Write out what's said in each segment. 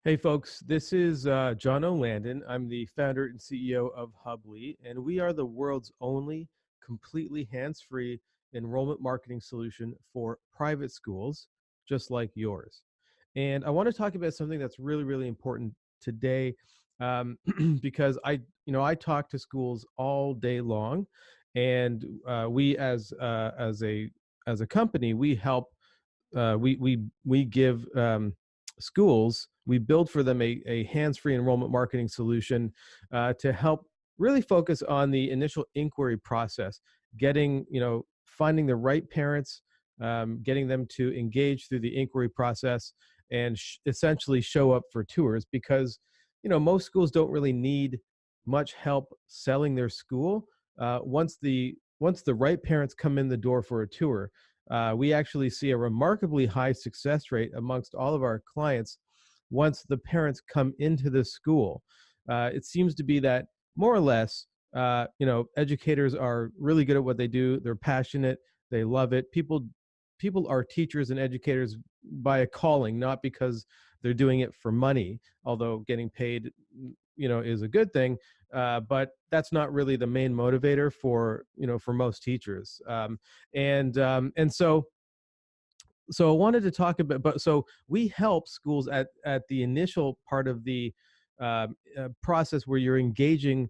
Hey folks, this is John O'Landon. I'm the founder and CEO of Hubly, and we are the world's only completely hands-free enrollment marketing solution for private schools, just like yours. And I want to talk about something that's really, really important today, because I talk to schools all day long, and we as a company, we help we give schools, we build for them a hands-free enrollment marketing solution to help really focus on the initial inquiry process, finding the right parents, getting them to engage through the inquiry process and essentially show up for tours, because most schools don't really need much help selling their school. Once the right parents come in the door for a tour, we actually see a remarkably high success rate amongst all of our clients once the parents come into the school. It seems to be that more or less, educators are really good at what they do. They're passionate. They love it. People are teachers and educators by a calling, not because they're doing it for money. Although getting paid, is a good thing, but that's not really the main motivator for most teachers. And so I wanted to talk about, but so we help schools at the initial part of the process where you're engaging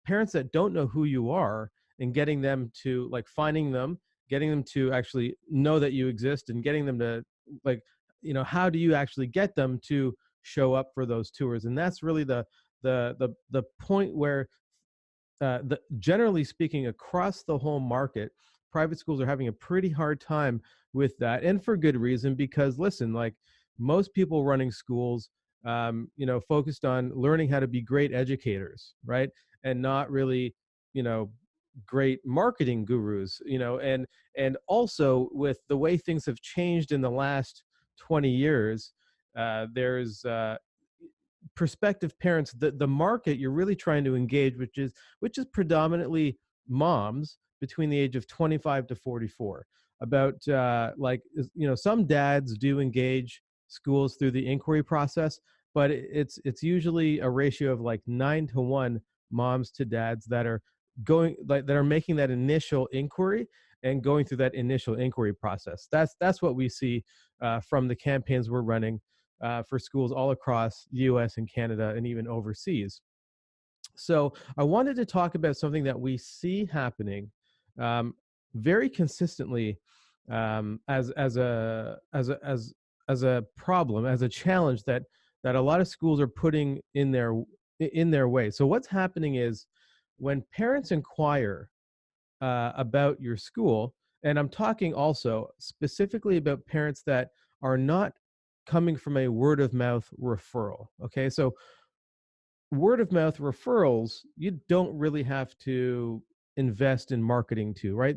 parents that don't know who you are, and getting them to, like, finding them, getting them to actually know that you exist, and getting them to, like, how do you actually get them to show up for those tours? And that's really the point where, generally speaking, across the whole market, private schools are having a pretty hard time with that, and for good reason. Because listen, like, most people running schools, focused on learning how to be great educators, right, and not really, you know, great marketing gurus, and also with the way things have changed in the last 20 years, there's prospective parents, the market you're really trying to engage, which is predominantly moms between the age of 25 to 44. About some dads do engage schools through the inquiry process, but it's usually a ratio of like 9 to 1 moms to dads that are making that initial inquiry and going through that initial inquiry process. That's what we see from the campaigns we're running for schools all across the US and Canada and even overseas. So I wanted to talk about something that we see happening um, very consistently, as a problem, as a challenge that a lot of schools are putting in their way. So what's happening is, when parents inquire about your school, and I'm talking also specifically about parents that are not coming from a word of mouth referral. Okay, so word of mouth referrals, you don't really have to invest in marketing to, right?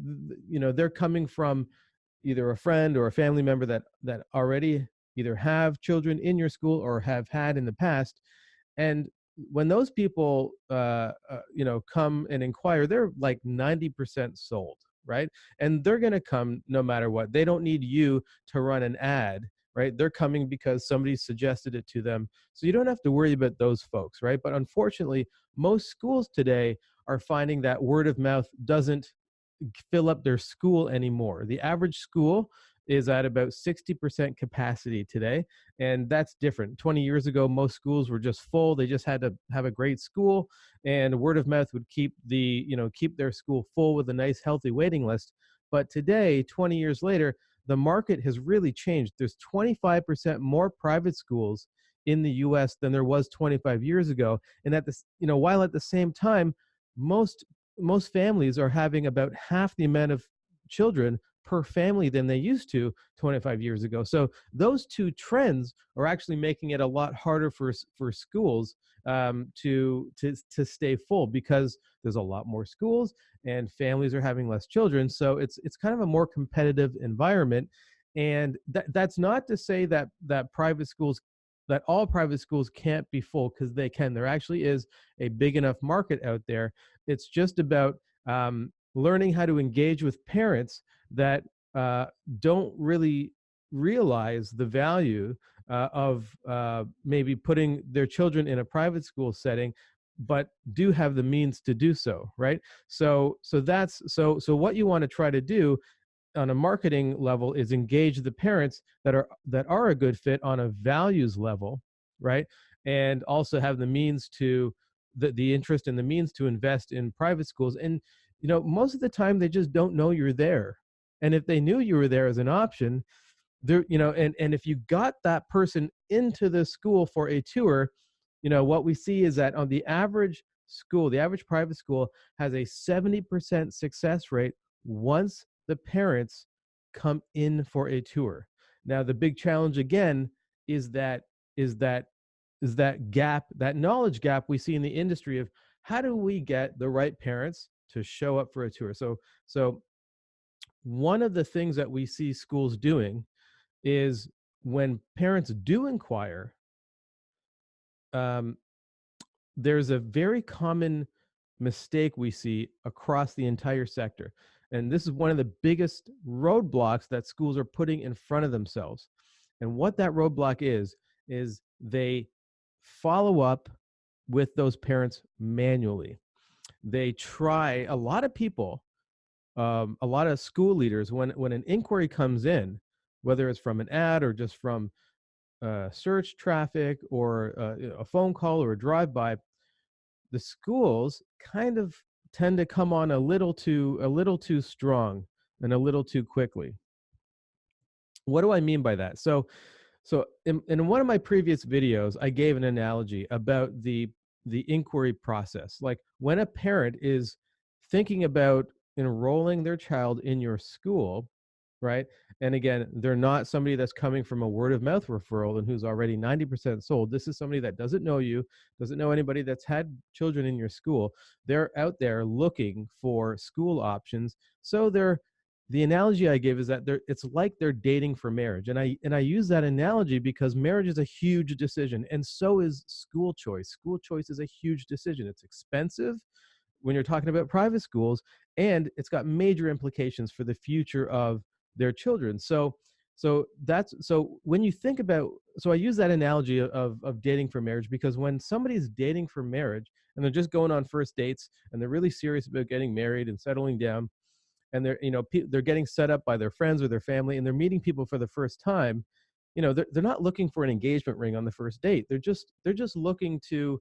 They're coming from either a friend or a family member that already either have children in your school or have had in the past. And when those people come and inquire, they're like 90% sold, right? And they're going to come no matter what. They don't need you to run an ad, right? They're coming because somebody suggested it to them. So you don't have to worry about those folks, right? But unfortunately, most schools today are finding that word of mouth doesn't fill up their school anymore. The average school is at about 60% capacity today, and that's different. 20 years ago, most schools were just full. They just had to have a great school, and word of mouth would keep their school full with a nice healthy waiting list. But today, 20 years later, the market has really changed. There's 25% more private schools in the US than there was 25 years ago. And while at the same time, most families are having about half the amount of children per family than they used to 25 years ago. So those two trends are actually making it a lot harder for schools to stay full, because there's a lot more schools and families are having less children. So it's kind of a more competitive environment. And that's not to say that all private schools can't be full, because they can. There actually is a big enough market out there. It's just about learning how to engage with parents that don't really realize the value of maybe putting their children in a private school setting, but do have the means to do so, right? So what you want to try to do on a marketing level is engage the parents that are a good fit on a values level, right? And also have the means to the interest and the means to invest in private schools. And most of the time they just don't know you're there. And if they knew you were there as an option, there and if you got that person into the school for a tour, what we see is that on the average school, the average private school has a 70% success rate once the parents come in for a tour. Now the big challenge again is that is that is that gap, that knowledge gap we see in the industry of how do we get the right parents to show up for a tour. So one of the things that we see schools doing is when parents do inquire, um, there's a very common mistake we see across the entire sector. And this is one of the biggest roadblocks that schools are putting in front of themselves. And what that roadblock is they follow up with those parents manually. They try, a lot of people, a lot of school leaders, when an inquiry comes in, whether it's from an ad or just from search traffic or a phone call or a drive-by, the schools kind of tend to come on a little too strong and a little too quickly. What do I mean by that? So in one of my previous videos, I gave an analogy about the inquiry process. Like when a parent is thinking about enrolling their child in your school, right? And again, they're not somebody that's coming from a word of mouth referral and who's already 90% sold. This is somebody that doesn't know you, doesn't know anybody that's had children in your school. They're out there looking for school options. So the analogy I give is that it's like they're dating for marriage. And I use that analogy because marriage is a huge decision, and so is school choice. School choice is a huge decision. It's expensive when you're talking about private schools, and it's got major implications for the future of their children. So when you think about, so I use that analogy of dating for marriage because when somebody's dating for marriage and they're just going on first dates and they're really serious about getting married and settling down, and they're getting set up by their friends or their family, and they're meeting people for the first time, they're not looking for an engagement ring on the first date. They're just looking to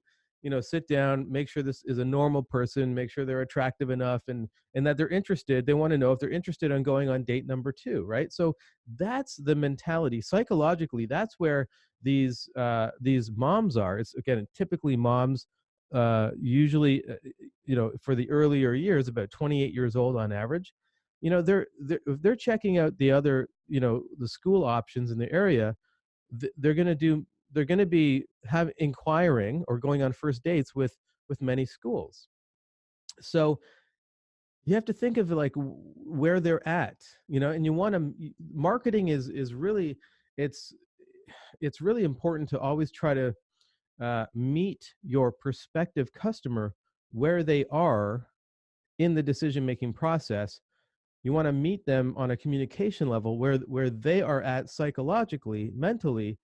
sit down, make sure this is a normal person, make sure they're attractive enough, and that they're interested. They want to know if they're interested in going on date number two, right? So that's the mentality psychologically. That's where these moms are. It's again typically moms, usually for the earlier years, about 28 years old on average. If they're checking out the other, the school options in the area, they're going to do they're going to be have inquiring or going on first dates with many schools. So you have to think of like where they're at, and you want to marketing is really, it's it's really important to always try to meet your prospective customer where they are in the decision making process. You want to meet them on a communication level where they are at psychologically, mentally,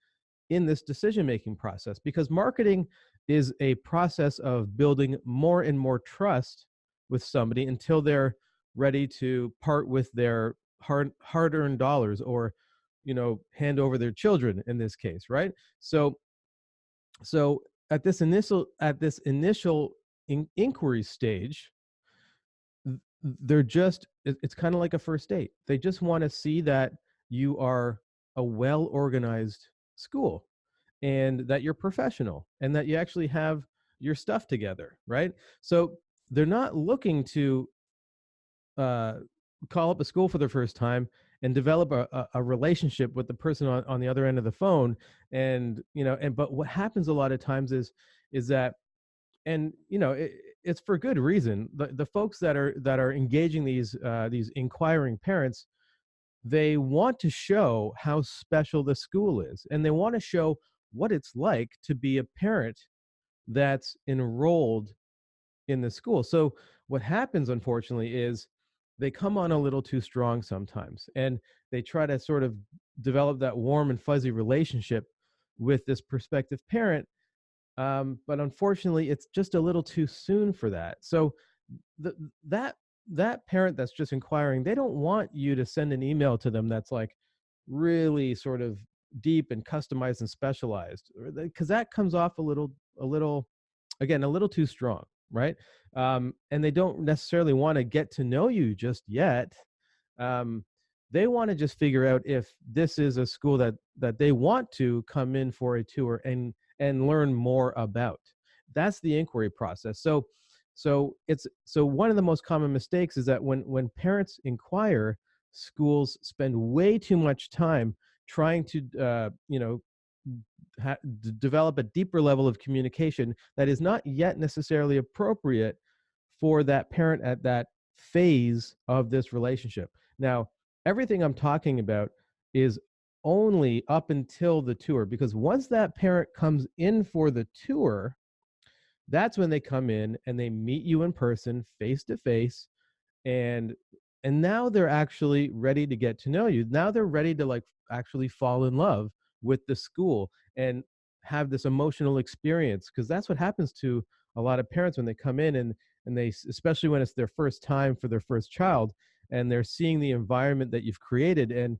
in this decision making process, because marketing is a process of building more and more trust with somebody until they're ready to part with their hard-earned dollars, or hand over their children in this case, right? So at this initial inquiry stage, they're just it's kind of like a first date. They just want to see that you are a well organized school, and that you're professional, and that you actually have your stuff together, right? So they're not looking to uh, call up a school for the first time and develop a relationship with the person on the other end of the phone. But what happens a lot of times is that, and it's for good reason, the folks that are engaging these inquiring parents, they want to show how special the school is, and they want to show what it's like to be a parent that's enrolled in the school. So what happens, unfortunately, is they come on a little too strong sometimes, and they try to sort of develop that warm and fuzzy relationship with this prospective parent, but unfortunately, it's just a little too soon for that. So the, that that parent that's just inquiring, they don't want you to send an email to them that's like really sort of deep and customized and specialized, because that comes off a little, again, a little too strong, right? And they don't necessarily want to get to know you just yet. um, they want to just figure out if this is a school that they want to come in for a tour and learn more about. That's the inquiry process. So one of the most common mistakes is that when parents inquire, schools spend way too much time trying to develop a deeper level of communication that is not yet necessarily appropriate for that parent at that phase of this relationship. Now, everything I'm talking about is only up until the tour, because once that parent comes in for the tour, that's when they come in and they meet you in person, face to face, and now they're actually ready to get to know you. Now they're ready to like actually fall in love with the school and have this emotional experience, because that's what happens to a lot of parents when they come in, and they, especially when it's their first time for their first child, and they're seeing the environment that you've created. And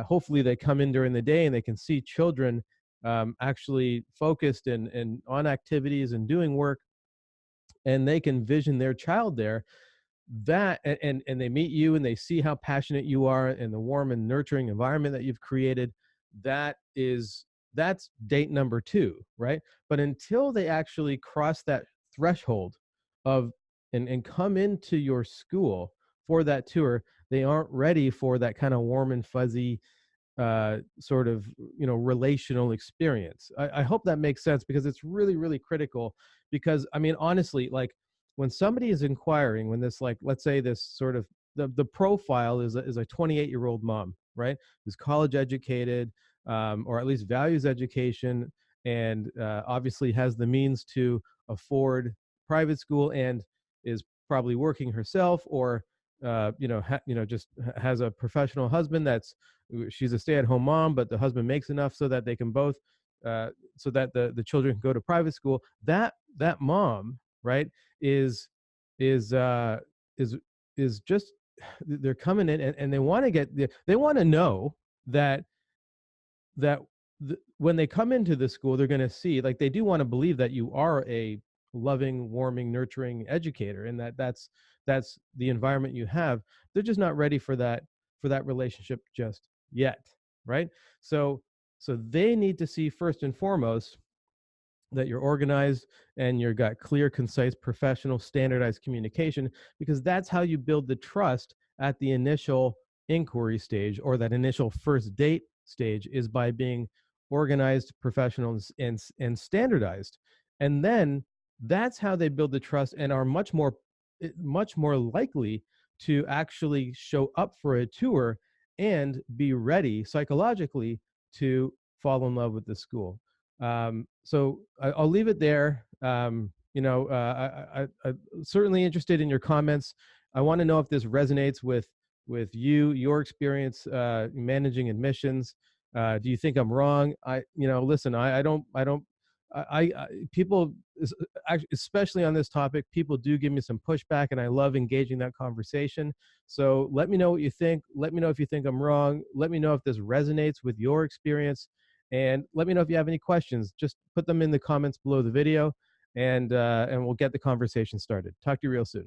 hopefully they come in during the day and they can see children actually focused and on activities and doing work, and they can vision their child there. That and they meet you and they see how passionate you are and the warm and nurturing environment that you've created. That's date number two, right? But until they actually cross that threshold of and come into your school for that tour, they aren't ready for that kind of warm and fuzzy sort of relational experience. I hope that makes sense, because it's really really critical. Because I mean, honestly, like when somebody is inquiring, when this, like, let's say this sort of the profile is a 28-year-old mom, right, who's college educated, or at least values education, and obviously has the means to afford private school, and is probably working herself, or just has a professional husband that's, she's a stay-at-home mom, but the husband makes enough so that they can both so that the children can go to private school. That mom, right, is is uh is is just, they're coming in, and they want to they want to know that that when they come into the school, they're going to see, like, they do want to believe that you are a loving, warming, nurturing educator, and that's the environment you have. They're just not ready for that relationship just yet, right? So so they need to see, first and foremost, that you're organized and you've got clear, concise, professional, standardized communication, because that's how you build the trust at the initial inquiry stage, or that initial first date stage, is by being organized, professional, and standardized. And then that's how they build the trust and are much more likely to actually show up for a tour and be ready psychologically to fall in love with the school. I'll leave it there. I'm certainly interested in your comments. I want to know if this resonates with you, your experience managing admissions. Do you think I'm wrong? Listen, people, especially on this topic, people do give me some pushback, and I love engaging that conversation. So let me know what you think. Let me know if you think I'm wrong. Let me know if this resonates with your experience. And let me know if you have any questions. Just put them in the comments below the video, and we'll get the conversation started. Talk to you real soon.